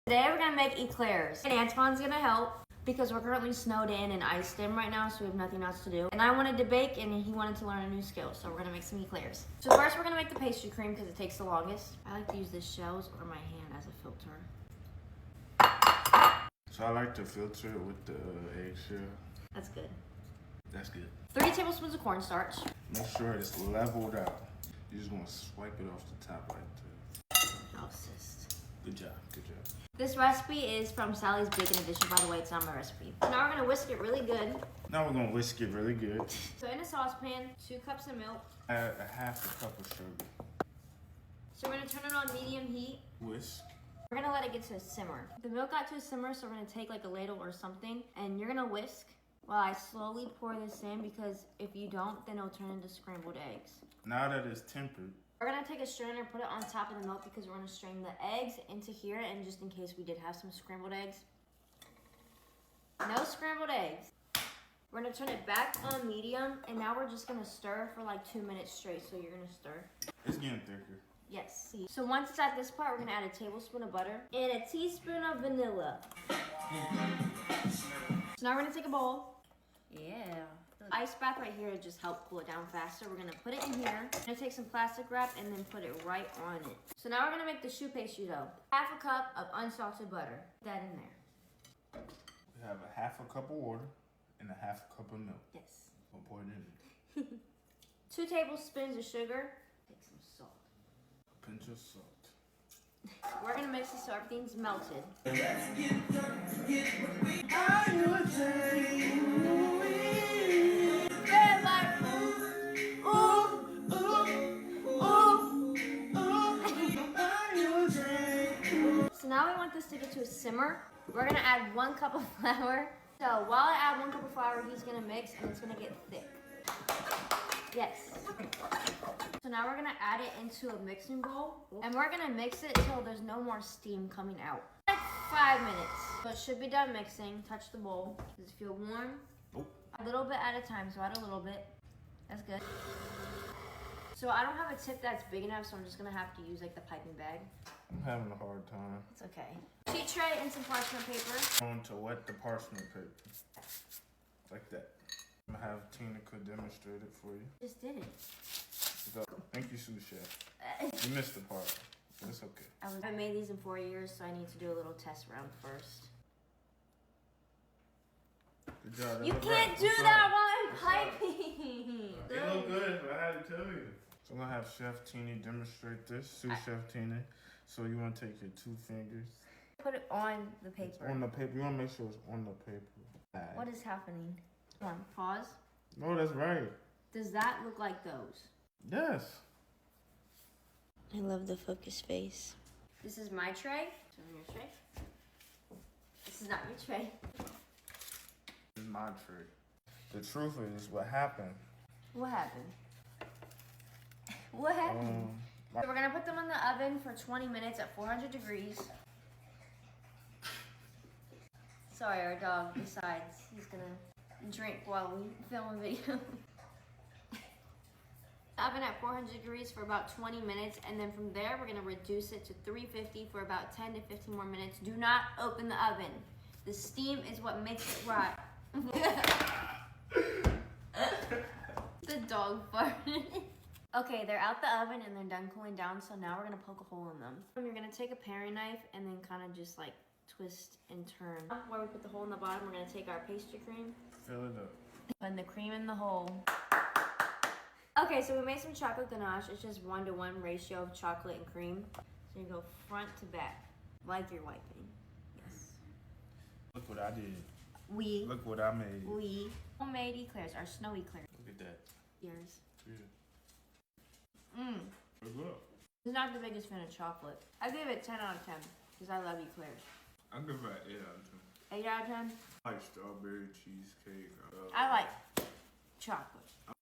Today we're gonna make eclairs. And Antoine's gonna help because we're currently snowed in and iced in right now, so we have nothing else to do. And I wanted to bake and he wanted to learn a new skill, so we're gonna make some eclairs. So first we're gonna make the pastry cream because it takes the longest. I like to use the shells or my hand as a filter. So I like to filter it with the eggshell. That's good. That's good. 3 tablespoons of cornstarch. Make sure it's leveled out. You just want to swipe it off the top like this. I'll assist. Good job, good job. This recipe is from Sally's Baking Edition, by the way. It's not my recipe. Now we're gonna whisk it really good. Now we're gonna whisk it really good. So in a saucepan, 2 cups of milk. Add a half a cup of sugar. So we're gonna turn it on medium heat. Whisk. We're gonna let it get to a simmer. The milk got to a simmer, so we're gonna take like a ladle or something, and you're gonna whisk while I slowly pour this in, because if you don't, then it'll turn into scrambled eggs. Now that it's tempered, we're gonna take a strainer, put it on top of the milk because we're gonna strain the eggs into here, and just in case we did have some scrambled eggs. No scrambled eggs. We're gonna turn it back on medium, and now we're just gonna stir for like 2 minutes straight, so you're gonna stir. it's getting thicker. Yes, see. So once it's at this part, we're gonna add a tablespoon of butter and a teaspoon of vanilla. So now we're gonna take a bowl. Yeah. The ice bath right here to just help cool it down faster. We're gonna put it in here. We're gonna take some plastic wrap and then put it right on it. So now we're gonna make the choux pastry dough. Half a cup of unsalted butter. Put that in there. We have a half a cup of water and a half a cup of milk. Yes. We'll pour it in. 2 tablespoons of sugar. Take some salt. A pinch of salt. We're gonna mix this so everything's melted. So now we want this to get to a simmer. We're gonna add 1 cup of flour. So while I add 1 cup of flour, he's gonna mix and it's gonna get thick. Yes. So now we're gonna add it into a mixing bowl, and we're gonna mix it till there's no more steam coming out. Like 5 minutes. So it should be done mixing. Touch the bowl. Does it feel warm? Nope. A little bit at a time, so add a little bit. That's good. So I don't have a tip that's big enough, so I'm just gonna have to use like the piping bag. I'm having a hard time. It's okay. Sheet tray and some parchment paper. I'm going to wet the parchment paper. Like that. I'm gonna have Tina could demonstrate it for you. Just did it. So, thank you, sous chef. You missed the part, but it's okay. I haven't made these in 4 years, so I need to do a little test round first. Good job. You can't do that while I'm piping. It look good, but I had to tell you. So I'm gonna have Chef Tina demonstrate this, sous chef Tina. So you wanna take your 2 fingers. Put it on the paper. On the paper. You wanna make sure it's on the paper. What is happening? Come on, pause. No, that's right. Does that look like those? Yes. I love the focus face. This is my tray. Show me your tray. This is not your tray. This is my tray. The truth is, what happened? What happened? What happened? So we're gonna put them in the oven for 20 minutes at 400 degrees. Sorry, our dog decides he's gonna drink while we film a video. Oven at 400 degrees for about 20 minutes, and then from there we're gonna reduce it to 350 for about 10 to 15 more minutes. Do not open the oven. The steam is what makes it right. The dog farted. Okay, they're out the oven and they're done cooling down, so now we're gonna poke a hole in them. You're gonna take a paring knife and then kind of just like twist and turn. Where we put the hole in the bottom, we're gonna take our pastry cream. Fill it up. Put the cream in the hole. Okay, so we made some chocolate ganache. It's just 1-to-1 ratio of chocolate and cream. So you go front to back, like you're wiping. Yes. Look what I did. We. Look what I made. We. Homemade eclairs, our snow eclairs. Look at that. Yours. Yeah. Look up. I'm not the biggest fan of chocolate. I give it 10 out of 10 because I love eclairs. I give it an 8 out of 10. 8 out of 10? I like strawberry cheesecake. I like chocolate.